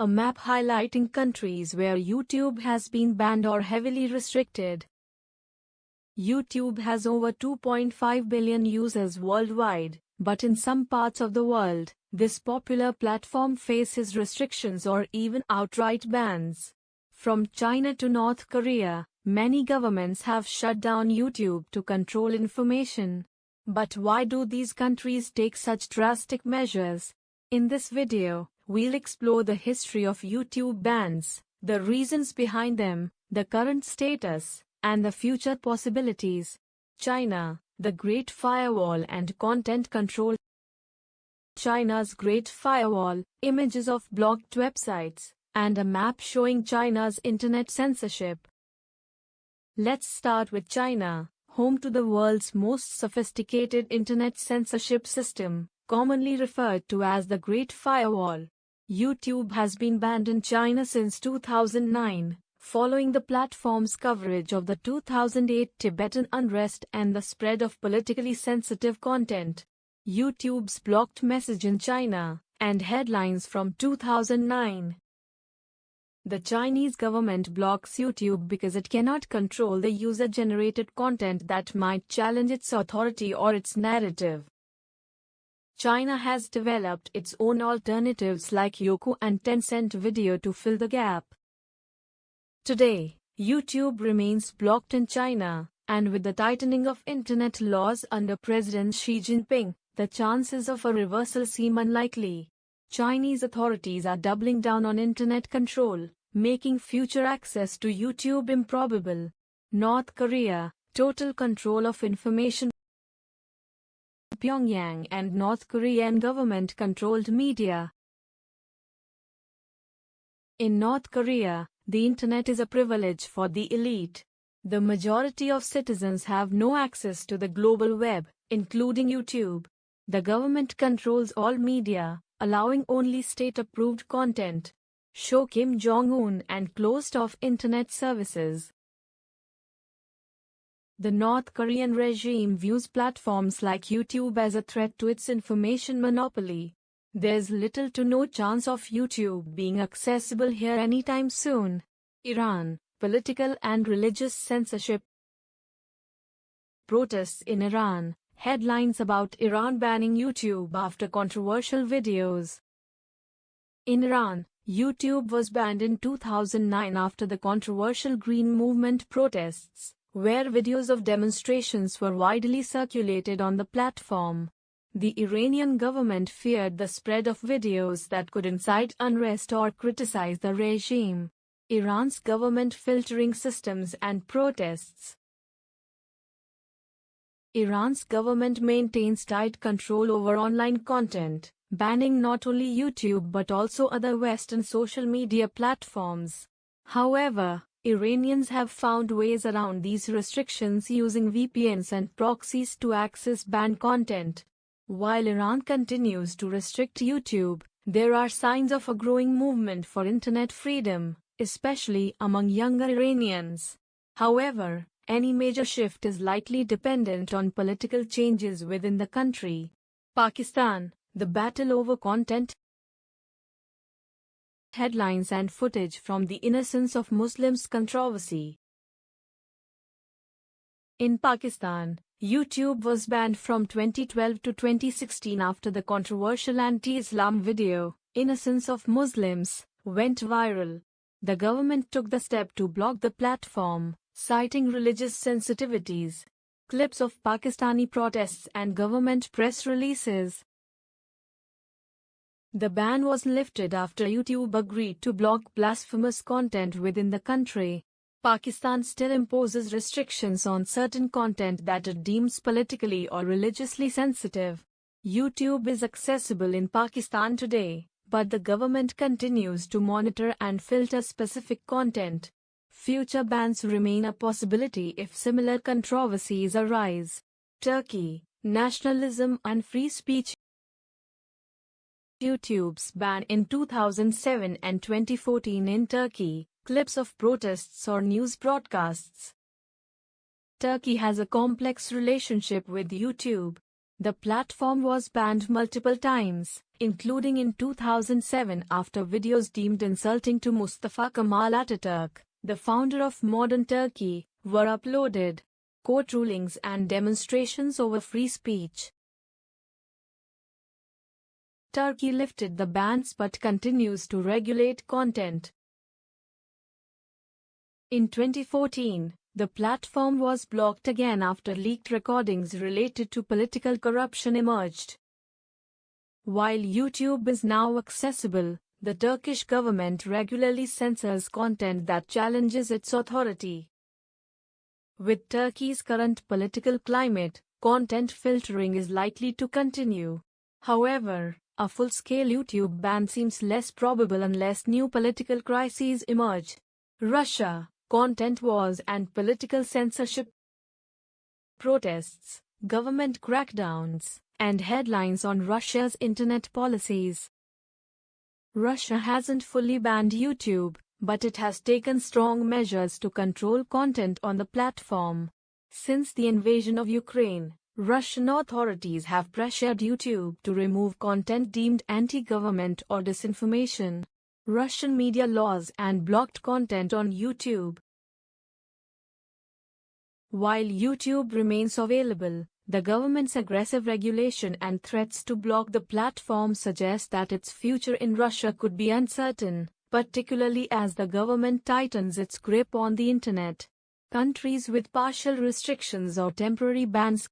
A map highlighting countries where YouTube has been banned or heavily restricted. YouTube has over 2.5 billion users worldwide, but in some parts of the world, this popular platform faces restrictions or even outright bans. From China to North Korea, many governments have shut down YouTube to control information. But why do these countries take such drastic measures? In this video, we'll explore the history of YouTube bans, the reasons behind them, the current status, and the future possibilities. China, the Great Firewall and content control. China's Great Firewall, images of blocked websites, and a map showing China's internet censorship. Let's start with China, home to the world's most sophisticated internet censorship system, commonly referred to as the Great Firewall. YouTube has been banned in China since 2009, following the platform's coverage of the 2008 Tibetan unrest and the spread of politically sensitive content. YouTube's blocked message in China, and headlines from 2009. The Chinese government blocks YouTube because it cannot control the user-generated content that might challenge its authority or its narrative. China has developed its own alternatives like Youku and Tencent Video to fill the gap. Today, YouTube remains blocked in China, and with the tightening of internet laws under President Xi Jinping, the chances of a reversal seem unlikely. Chinese authorities are doubling down on internet control, making future access to YouTube improbable. North Korea, total control of information. Pyongyang and North Korean government-controlled media. In North Korea, the internet is a privilege for the elite. The majority of citizens have no access to the global web, including YouTube. The government controls all media, allowing only state-approved content. Show Kim Jong-un and closed-off internet services. The North Korean regime views platforms like YouTube as a threat to its information monopoly. There's little to no chance of YouTube being accessible here anytime soon. Iran, political and religious censorship. Protests in Iran, headlines about Iran banning YouTube after controversial videos. In Iran, YouTube was banned in 2009 after the controversial Green Movement protests, where videos of demonstrations were widely circulated on the platform. The Iranian government feared the spread of videos that could incite unrest or criticize the regime. Iran's government filtering systems and protests. Iran's government maintains tight control over online content, banning not only YouTube but also other Western social media platforms. However, Iranians have found ways around these restrictions using VPNs and proxies to access banned content. While Iran continues to restrict YouTube, there are signs of a growing movement for internet freedom, especially among younger Iranians. However, any major shift is likely dependent on political changes within the country. Pakistan, the battle over content. Headlines and footage from the Innocence of Muslims controversy. In Pakistan, YouTube was banned from 2012 to 2016 after the controversial anti-Islam video, Innocence of Muslims, went viral. The government took the step to block the platform, citing religious sensitivities. Clips of Pakistani protests and government press releases. The ban was lifted after YouTube agreed to block blasphemous content within the country. Pakistan still imposes restrictions on certain content that it deems politically or religiously sensitive. YouTube is accessible in Pakistan today, but the government continues to monitor and filter specific content. Future bans remain a possibility if similar controversies arise. Turkey, nationalism and free speech. YouTube's ban in 2007 and 2014 in Turkey, clips of protests or news broadcasts. Turkey has a complex relationship with YouTube. The platform was banned multiple times, including in 2007 after videos deemed insulting to Mustafa Kemal Ataturk, the founder of modern Turkey, were uploaded. Court rulings and demonstrations over free speech. Turkey lifted the bans but continues to regulate content. In 2014, the platform was blocked again after leaked recordings related to political corruption emerged. While YouTube is now accessible, the Turkish government regularly censors content that challenges its authority. With Turkey's current political climate, content filtering is likely to continue. However, a full-scale YouTube ban seems less probable unless new political crises emerge. Russia, content wars and political censorship, protests, government crackdowns, and headlines on Russia's internet policies. Russia hasn't fully banned YouTube, but it has taken strong measures to control content on the platform. Since the invasion of Ukraine, Russian authorities have pressured YouTube to remove content deemed anti-government or disinformation. Russian media laws and blocked content on YouTube. While YouTube remains available, the government's aggressive regulation and threats to block the platform suggest that its future in Russia could be uncertain, particularly as the government tightens its grip on the internet. Countries with partial restrictions or temporary bans.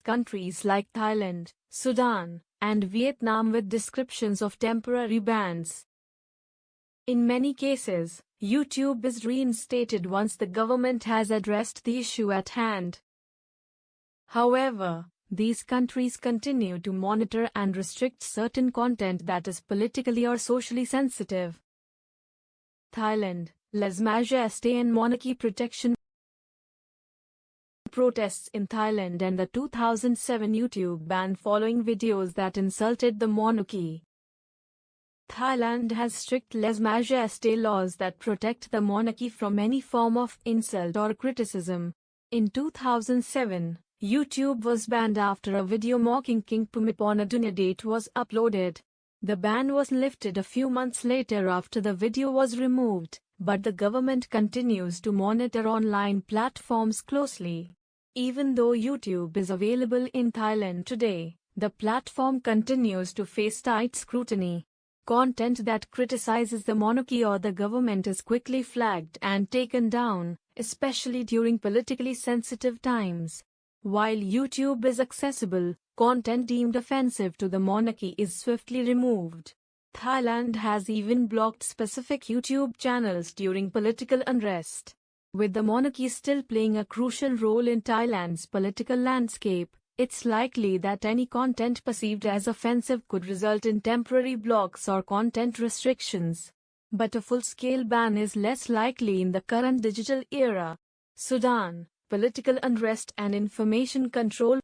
Countries like Thailand, Sudan, and Vietnam with descriptions of temporary bans. In many cases, YouTube is reinstated once the government has addressed the issue at hand. However, these countries continue to monitor and restrict certain content that is politically or socially sensitive. Thailand, lèse-majesté and monarchy protection. Protests in Thailand and the 2007 YouTube ban following videos that insulted the monarchy. Thailand has strict lèse-majesté laws that protect the monarchy from any form of insult or criticism. In 2007, YouTube was banned after a video mocking King Bhumibol Adulyadej was uploaded. The ban was lifted a few months later after the video was removed, but the government continues to monitor online platforms closely. Even though YouTube is available in Thailand today, the platform continues to face tight scrutiny. Content that criticizes the monarchy or the government is quickly flagged and taken down, especially during politically sensitive times. While YouTube is accessible, content deemed offensive to the monarchy is swiftly removed. Thailand has even blocked specific YouTube channels during political unrest. With the monarchy still playing a crucial role in Thailand's political landscape, it's likely that any content perceived as offensive could result in temporary blocks or content restrictions. But a full-scale ban is less likely in the current digital era. Sudan, political unrest and information control.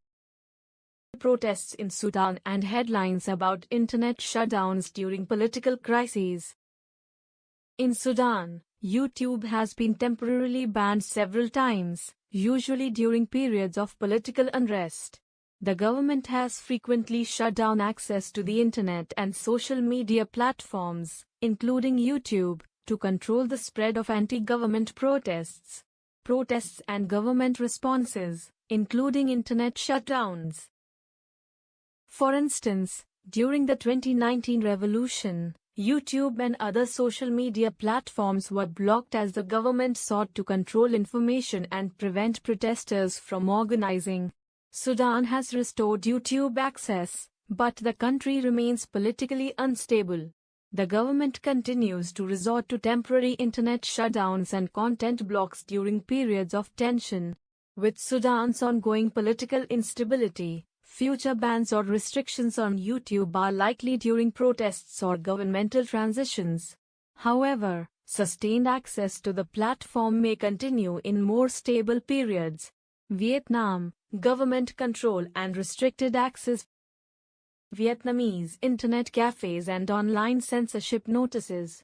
Protests in Sudan and headlines about internet shutdowns during political crises. In Sudan, YouTube has been temporarily banned several times, usually during periods of political unrest. The government has frequently shut down access to the internet and social media platforms, including YouTube, to control the spread of anti-government protests. Protests and government responses, including internet shutdowns. For instance, during the 2019 revolution, YouTube and other social media platforms were blocked as the government sought to control information and prevent protesters from organizing. Sudan has restored YouTube access, but the country remains politically unstable. The government continues to resort to temporary internet shutdowns and content blocks during periods of tension. With Sudan's ongoing political instability, future bans or restrictions on YouTube are likely during protests or governmental transitions. However, sustained access to the platform may continue in more stable periods. Vietnam, government control and restricted access. Vietnamese internet cafes and online censorship notices.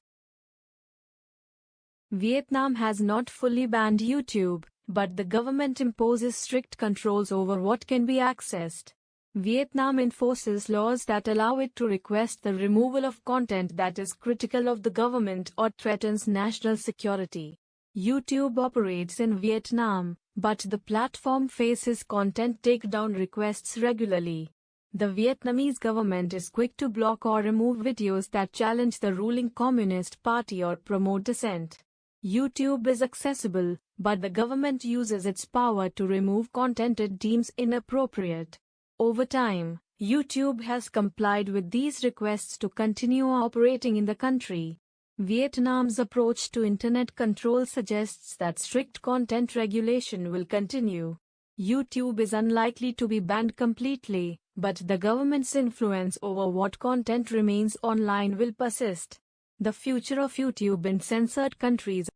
Vietnam has not fully banned YouTube, but the government imposes strict controls over what can be accessed. Vietnam enforces laws that allow it to request the removal of content that is critical of the government or threatens national security. YouTube operates in Vietnam, but the platform faces content takedown requests regularly. The Vietnamese government is quick to block or remove videos that challenge the ruling Communist Party or promote dissent. YouTube is accessible, but the government uses its power to remove content it deems inappropriate. Over time, YouTube has complied with these requests to continue operating in the country. Vietnam's approach to internet control suggests that strict content regulation will continue. YouTube is unlikely to be banned completely, but the government's influence over what content remains online will persist. The future of YouTube in censored countries.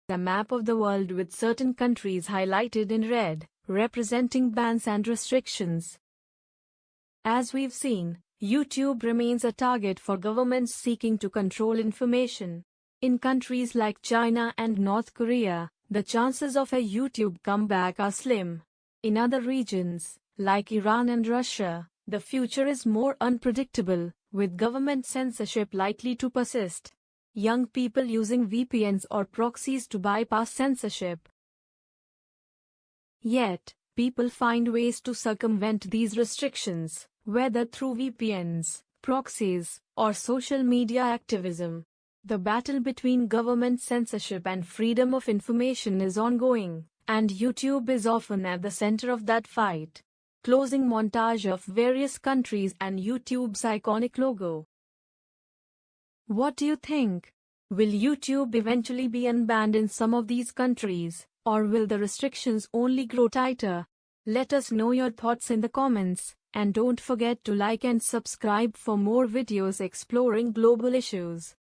A map of the world with certain countries highlighted in red, representing bans and restrictions. As we've seen, YouTube remains a target for governments seeking to control information. In countries like China and North Korea, the chances of a YouTube comeback are slim. In other regions, like Iran and Russia, the future is more unpredictable, with government censorship likely to persist. Young people using VPNs or proxies to bypass censorship. Yet, people find ways to circumvent these restrictions, whether through VPNs, proxies, or social media activism. The battle between government censorship and freedom of information is ongoing, and YouTube is often at the center of that fight. Closing montage of various countries and YouTube's iconic logo. What do you think? Will YouTube eventually be unbanned in some of these countries, or will the restrictions only grow tighter? Let us know your thoughts in the comments, and don't forget to like and subscribe for more videos exploring global issues.